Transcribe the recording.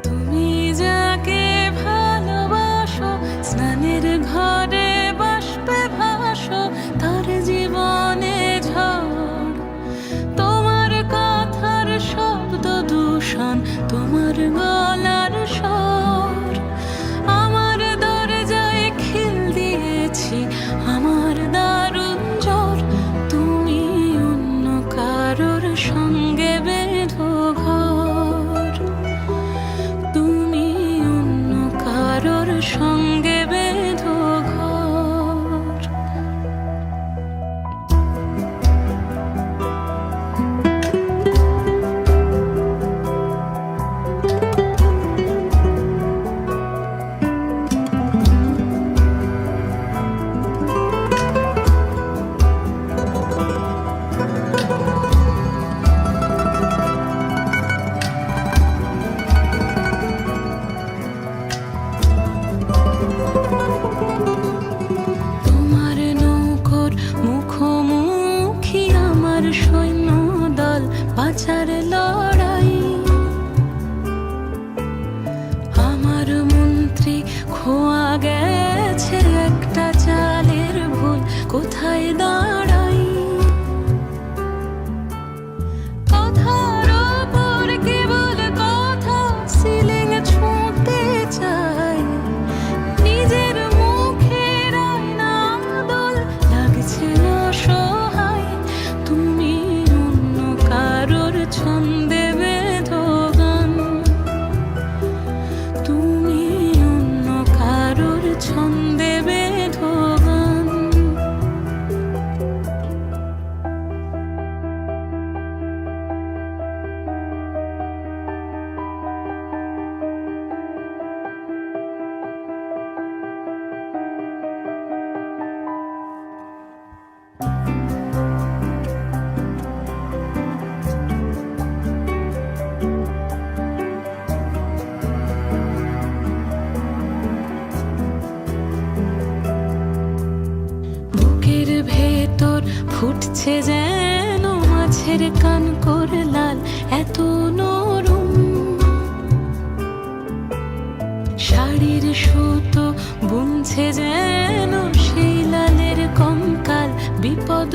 তুমি যাকে ভালোবাসো, স্নানের ঘরে বাষ্পে ভাসো, তার জীবনে ঝড়। তোমার কথার শব্দ দূষণ, তোমার গলার স্বর। আমার দরজায় খিল দিয়েছি, আমার দারুণ জ্বর। তুমি অন্য কারোর সঙ্গে বেঁধো ঘর, তুমি অন্য কারোর সঙ্গে বেঁধো ঘর। তোমার নৌকোর মুখোমুখি আমার সৈন্য দল, বাঁচার লড়াই। আমার মন্ত্রী খোয়া গেছে একটা চালের ভুল, কোথায় দাঁড়াই? কথার ওপর কেবল কথা, সিলিং ছুঁতে চাই। নিজের মুখের আয়না দোল লাগছে অসহায়। তুমি অন্য কারোর ছন্দে বেঁধো গান, তুমি অন্য কারোর ছন্দে বেঁধো গান। বুকের ভেতর ফুটছে যেন মাছের কানকর লাল, এত নরম। শাড়ির সুতো বুনছে যেন সেই লালের কঙ্কাল, বিপদ